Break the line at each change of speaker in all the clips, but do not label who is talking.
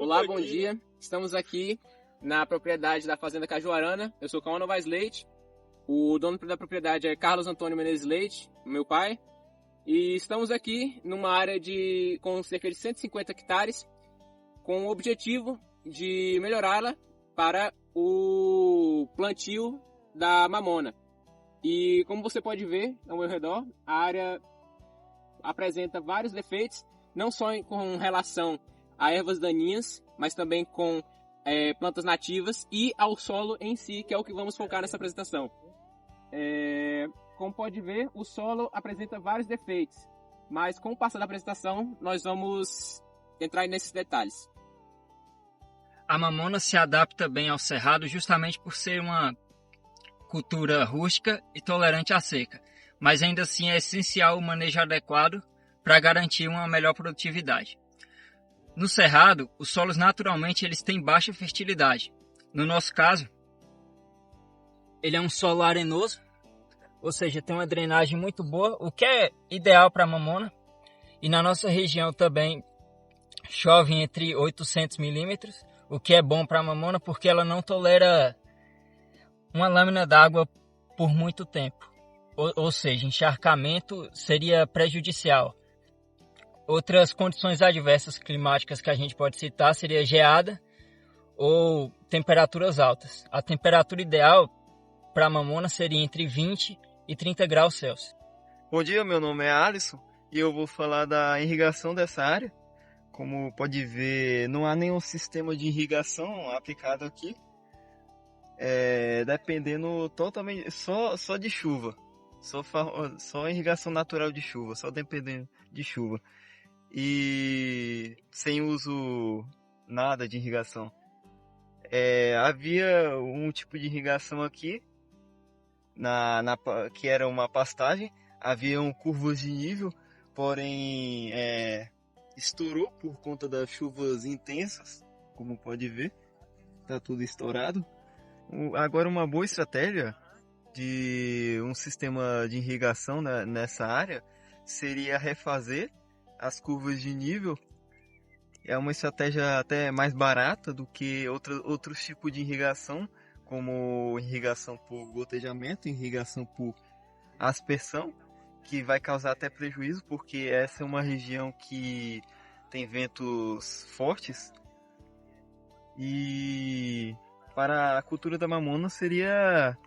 Olá, bom dia. Estamos aqui na propriedade da Fazenda Cajuarana. Eu sou Cauã Novaes Leite. O dono da propriedade é Carlos Antônio Menezes Leite, meu pai. E estamos aqui numa área com cerca de 150 hectares, com o objetivo de melhorá-la para o plantio da mamona. E como você pode ver ao meu redor, a área apresenta vários defeitos, não só com relação a ervas daninhas, mas também com plantas nativas e ao solo em si, que é o que vamos focar nessa apresentação. Como pode ver, o solo apresenta vários defeitos, mas com o passar da apresentação, nós vamos entrar nesses detalhes.
A mamona se adapta bem ao cerrado justamente por ser uma cultura rústica e tolerante à seca, mas ainda assim é essencial o manejo adequado para garantir uma melhor produtividade. No cerrado, os solos naturalmente eles têm baixa fertilidade. No nosso caso, ele é um solo arenoso, ou seja, tem uma drenagem muito boa, o que é ideal para a mamona. E na nossa região também chove entre 800 milímetros, o que é bom para a mamona porque ela não tolera uma lâmina d'água por muito tempo. Ou seja, encharcamento seria prejudicial. Outras condições adversas climáticas que a gente pode citar seria geada ou temperaturas altas. A temperatura ideal para a mamona seria entre 20 e 30 graus Celsius.
Bom dia, meu nome é Alisson e eu vou falar da irrigação dessa área. Como pode ver, não há nenhum sistema de irrigação aplicado aqui, dependendo totalmente só de chuva, só irrigação natural de chuva, só dependendo de chuva. E sem uso nada de irrigação. Havia um tipo de irrigação aqui, que era uma pastagem, haviam curvas de nível, porém estourou por conta das chuvas intensas, como pode ver, está tudo estourado. Agora uma boa estratégia de um sistema de irrigação nessa área seria refazer as curvas de nível. É uma estratégia até mais barata do que outros tipos de irrigação, como irrigação por gotejamento, irrigação por aspersão, que vai causar até prejuízo, porque essa é uma região que tem ventos fortes. E para a cultura da mamona seria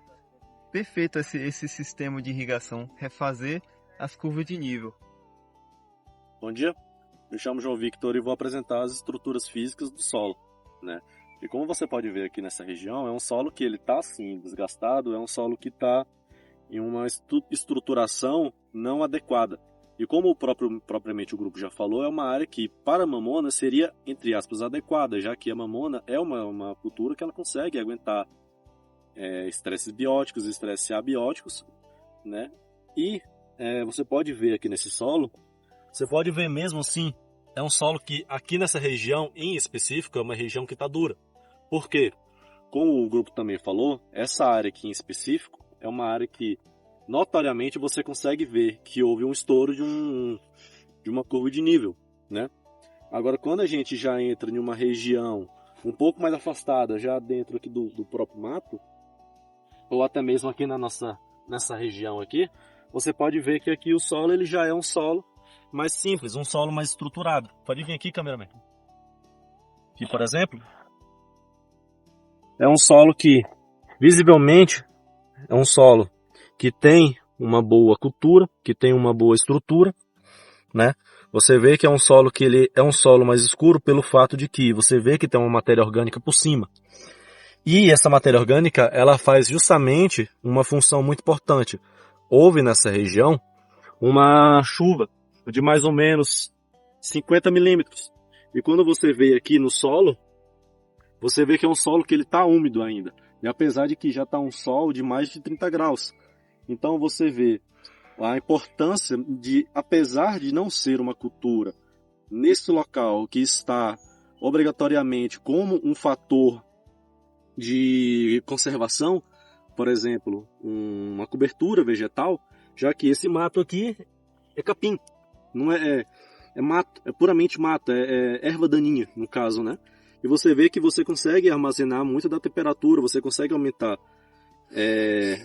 perfeito esse sistema de irrigação, refazer as curvas de nível.
Bom dia, me chamo João Victor e vou apresentar as estruturas físicas do solo, né? E como você pode ver aqui nessa região, é um solo que ele está assim desgastado, é um solo que está em uma estruturação não adequada. E como propriamente o grupo já falou, é uma área que para a mamona seria, entre aspas, adequada, já que a mamona é uma cultura que ela consegue aguentar estresses bióticos e estresses abióticos, né? E você pode ver aqui nesse solo, você pode ver mesmo assim, é um solo que aqui nessa região em específico é uma região que está dura. Por quê? Como o grupo também falou, essa área aqui em específico é uma área que notoriamente você consegue ver que houve um estouro de uma curva de nível, né? Agora, quando a gente já entra em uma região um pouco mais afastada, já dentro aqui do próprio mato, ou até mesmo aqui nessa região aqui, você pode ver que aqui o solo ele já é um solo mais simples, um solo mais estruturado. Pode vir aqui, cameraman. Aqui, por exemplo, é um solo que, visivelmente, é um solo que tem uma boa cultura, que tem uma boa estrutura, né? Você vê que é um solo que ele é um solo mais escuro pelo fato de que você vê que tem uma matéria orgânica por cima. E essa matéria orgânica, ela faz justamente uma função muito importante. Houve nessa região uma chuva de mais ou menos 50 milímetros. E quando você vê aqui no solo, você vê que é um solo que ele está úmido ainda. E apesar de que já está um sol de mais de 30 graus. Então você vê a importância de, apesar de não ser uma cultura nesse local que está obrigatoriamente como um fator de conservação, por exemplo, uma cobertura vegetal, já que esse mato aqui é capim, não é mato, é puramente mato, é erva daninha no caso, né? E você vê que você consegue armazenar muito da temperatura, você consegue aumentar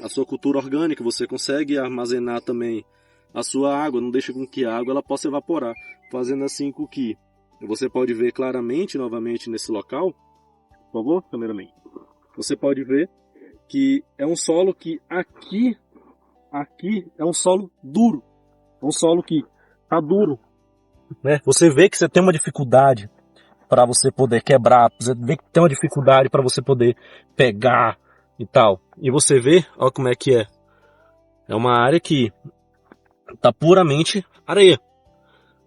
a sua cultura orgânica, você consegue armazenar também a sua água, não deixa com que a água ela possa evaporar, fazendo assim com que você pode ver claramente novamente nesse local, por favor, cameraman, você pode ver que é um solo que aqui é um solo duro, é um solo que tá duro, né? Você vê que você tem uma dificuldade para você poder quebrar, você vê que tem uma dificuldade para você poder pegar e tal. E você vê, olha como é que é. É uma área que tá puramente areia.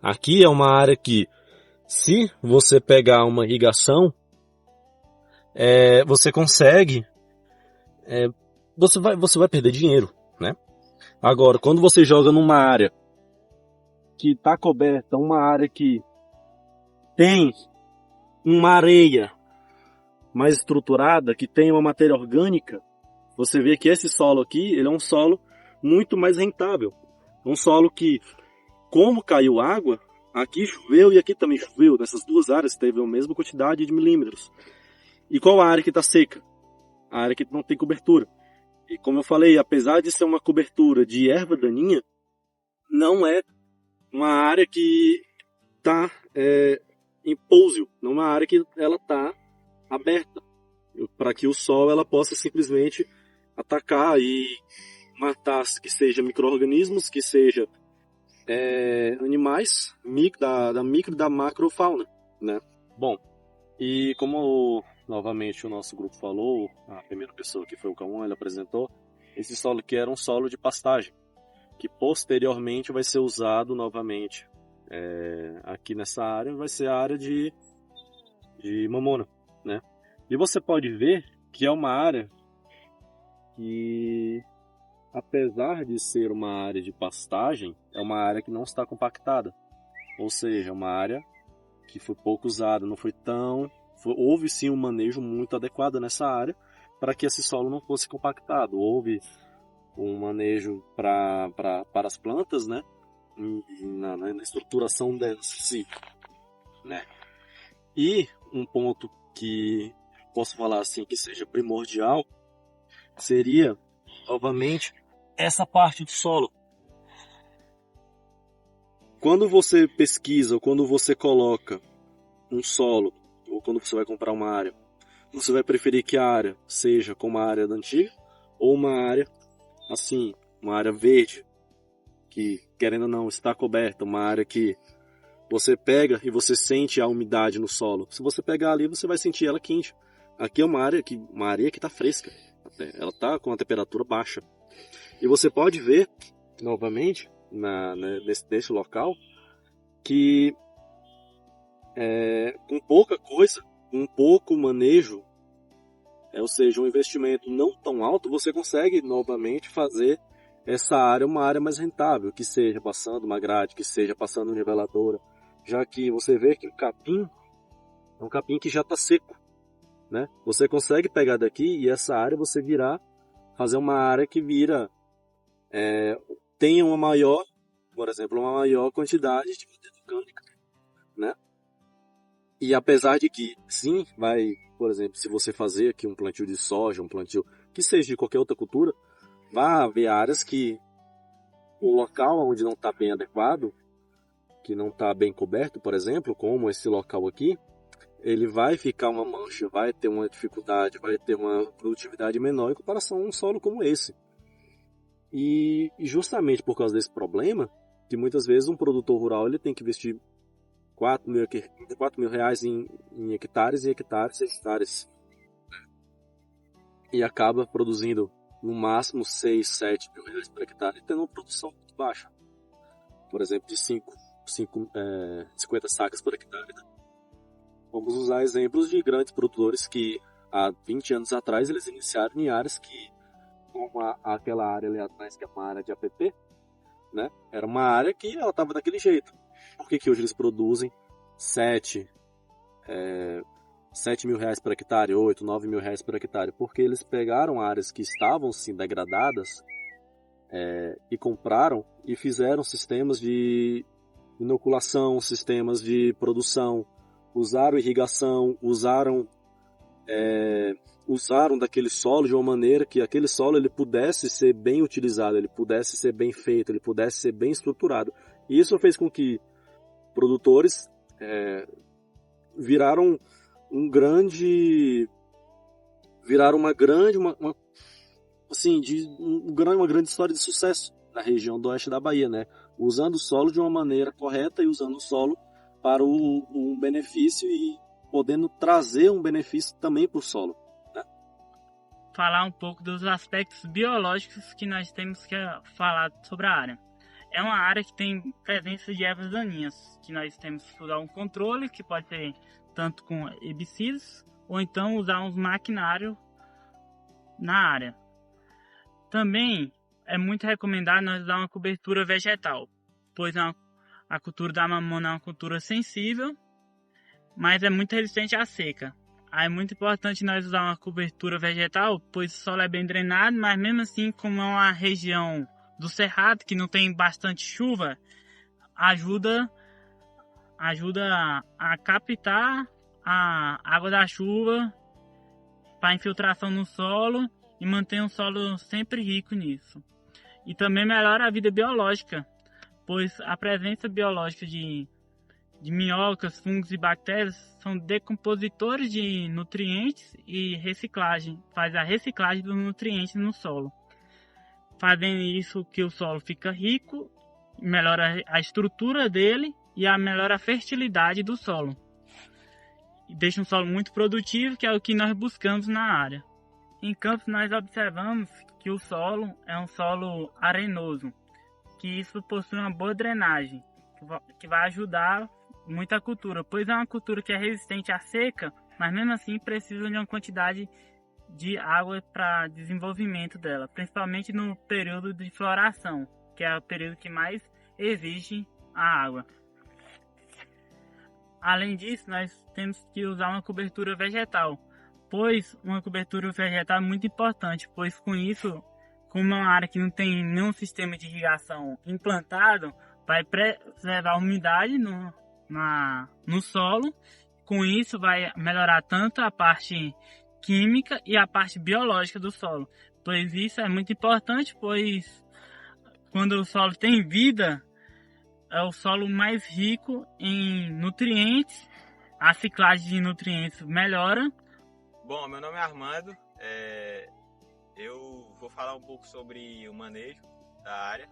Aqui é uma área que, se você pegar uma irrigação, você consegue, você vai perder dinheiro, né? Agora, quando você joga numa área que está coberta, uma área que tem uma areia mais estruturada, que tem uma matéria orgânica, você vê que esse solo aqui, ele é um solo muito mais rentável. Um solo que, como caiu água, aqui choveu e aqui também choveu. Nessas duas áreas teve a mesma quantidade de milímetros. E qual a área que está seca? A área que não tem cobertura. E como eu falei, apesar de ser uma cobertura de erva daninha, não é uma área que está em pouso, não é uma área que ela está aberta, para que o sol ela possa simplesmente atacar e matar, que seja micro-organismos, que seja animais da micro e da macrofauna, né? Bom, e como novamente o nosso grupo falou, a primeira pessoa que foi o Cauã, ele apresentou, esse solo que era um solo de pastagem, que posteriormente vai ser usado novamente aqui nessa área, vai ser a área de mamona, né? E você pode ver que é uma área que, apesar de ser uma área de pastagem, é uma área que não está compactada. Ou seja, uma área que foi pouco usada, não foi tão... houve sim um manejo muito adequado nessa área para que esse solo não fosse compactado. Houve um manejo para as plantas, né? Na estruturação delas, sim, né? E um ponto que posso falar assim que seja primordial seria, novamente, essa parte do solo. Quando você pesquisa, ou quando você coloca um solo, ou quando você vai comprar uma área, você vai preferir que a área seja como a área da antiga, ou uma área assim, uma área verde, que querendo ou não está coberta, uma área que você pega e você sente a umidade no solo. Se você pegar ali, você vai sentir ela quente. Aqui é uma areia que está fresca, ela está com a temperatura baixa. E você pode ver, novamente, nesse local, que com pouca coisa, com pouco manejo, ou seja, um investimento não tão alto, você consegue novamente fazer essa área uma área mais rentável, que seja passando uma grade, que seja passando niveladora, já que você vê que o capim é um capim que já está seco, né? Você consegue pegar daqui e essa área você fazer uma área que tenha uma maior, por exemplo, uma maior quantidade de matéria orgânica, né? E apesar de que, sim, por exemplo, se você fazer aqui um plantio de soja, um plantio que seja de qualquer outra cultura, vai haver áreas que o local onde não está bem adequado, que não está bem coberto, por exemplo, como esse local aqui, ele vai ficar uma mancha, vai ter uma dificuldade, vai ter uma produtividade menor em comparação a um solo como esse. E justamente por causa desse problema, que muitas vezes um produtor rural ele tem que investir 4 mil reais em hectares e hectares, e acaba produzindo no máximo 6, 7 mil reais por hectare e tendo uma produção muito baixa. Por exemplo, de 50 sacas por hectare. Né? Vamos usar exemplos de grandes produtores que há 20 anos atrás eles iniciaram em áreas que, como aquela área ali atrás, que é uma área de APP, né? Era uma área que ela estava daquele jeito. Por que hoje eles produzem 7 mil reais por hectare, 8, 9 mil reais por hectare? Porque eles pegaram áreas que estavam sim degradadas e compraram e fizeram sistemas de inoculação, sistemas de produção, usaram irrigação, usaram daquele solo de uma maneira que aquele solo ele pudesse ser bem utilizado, ele pudesse ser bem feito, ele pudesse ser bem estruturado. E isso fez com que produtores viraram uma grande história de sucesso na região do oeste da Bahia, né? Usando o solo de uma maneira correta e usando o solo para um benefício e podendo trazer um benefício também para o solo. Né?
Falar um pouco dos aspectos biológicos que nós temos que falar sobre a área. É uma área que tem presença de ervas daninhas, que nós temos que usar um controle, que pode ser tanto com herbicidas, ou então usar uns maquinários na área. Também é muito recomendado nós usar uma cobertura vegetal, pois a cultura da mamona é uma cultura sensível, mas é muito resistente à seca. Aí é muito importante nós usar uma cobertura vegetal, pois o solo é bem drenado, mas mesmo assim, como é uma região do cerrado, que não tem bastante chuva, ajuda a captar a água da chuva para infiltração no solo e manter um solo sempre rico nisso. E também melhora a vida biológica, pois a presença biológica de minhocas, fungos e bactérias são decompositores de nutrientes e faz a reciclagem dos nutrientes no solo. Fazendo isso que o solo fica rico, melhora a estrutura dele e melhora a fertilidade do solo. E deixa um solo muito produtivo, que é o que nós buscamos na área. Em Campos nós observamos que o solo é um solo arenoso, que isso possui uma boa drenagem, que vai ajudar muito a cultura, pois é uma cultura que é resistente à seca, mas mesmo assim precisa de uma quantidade de água para desenvolvimento dela, principalmente no período de floração, que é o período que mais exige a água. Além disso, nós temos que usar uma cobertura vegetal, pois uma cobertura vegetal é muito importante, pois com isso, como é uma área que não tem nenhum sistema de irrigação implantado, vai preservar a umidade no solo. Com isso vai melhorar tanto a parte química e a parte biológica do solo, pois isso é muito importante, pois quando o solo tem vida, é o solo mais rico em nutrientes, a ciclagem de nutrientes melhora.
Bom, meu nome é Armando, eu vou falar um pouco sobre o manejo da área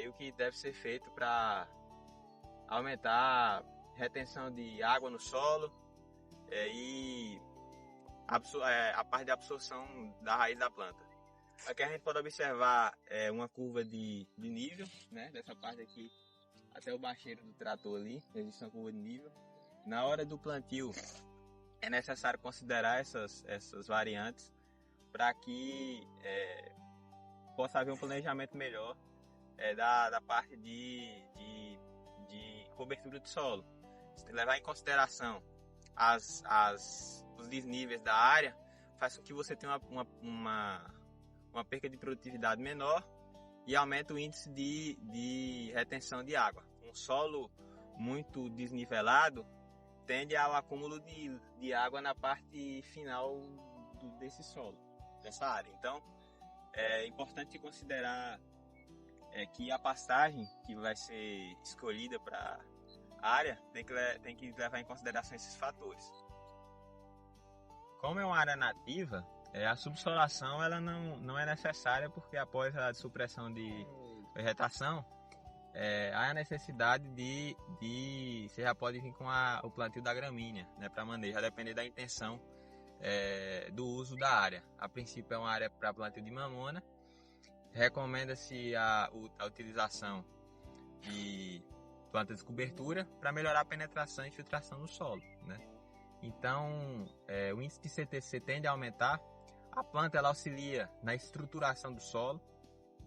e o que deve ser feito para aumentar a retenção de água no solo e a parte de absorção da raiz da planta. Aqui a gente pode observar uma curva de nível, né? Dessa parte aqui até o bacheiro do trator ali, existe uma curva de nível. Na hora do plantio é necessário considerar essas variantes para que possa haver um planejamento melhor da parte de cobertura de solo. Você tem que levar em consideração os desníveis da área, faz com que você tenha uma perca de produtividade menor e aumenta o índice de retenção de água. Um solo muito desnivelado tende ao acúmulo de água na parte final desse solo, dessa área. Então, é importante considerar que a pastagem que vai ser escolhida para a área tem que levar em consideração esses fatores. Como é uma área nativa, a subsolação ela não é necessária, porque após a supressão de vegetação, há a necessidade você já pode vir com o plantio da gramínea, né, para manejo, a depender da intenção do uso da área. A princípio é uma área para plantio de mamona, recomenda-se a utilização de plantas de cobertura para melhorar a penetração e infiltração no solo, né? Então, o índice de CTC tende a aumentar. A planta ela auxilia na estruturação do solo,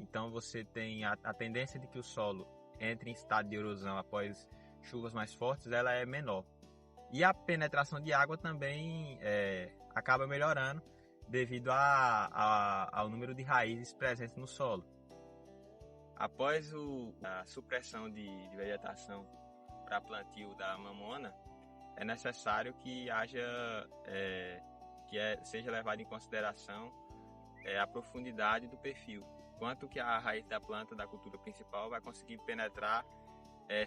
então você tem a tendência de que o solo entre em estado de erosão após chuvas mais fortes, ela é menor. E a penetração de água também acaba melhorando devido ao número de raízes presentes no solo. Após a supressão de vegetação para plantio da mamona, é necessário que seja levado em consideração a profundidade do perfil, quanto que a raiz da planta da cultura principal vai conseguir penetrar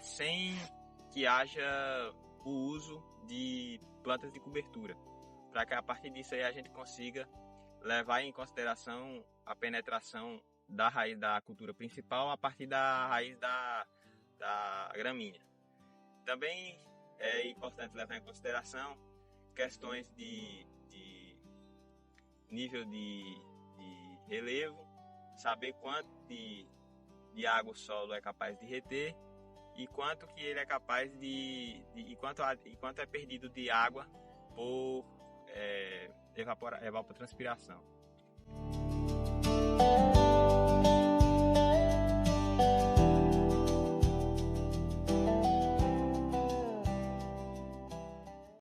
sem que haja o uso de plantas de cobertura, para que a partir disso aí a gente consiga levar em consideração a penetração da raiz da cultura principal a partir da raiz da gramínea. Também é importante levar em consideração questões de nível de relevo, saber quanto de água o solo é capaz de reter e quanto que ele é capaz e quanto é perdido de água por evapotranspiração.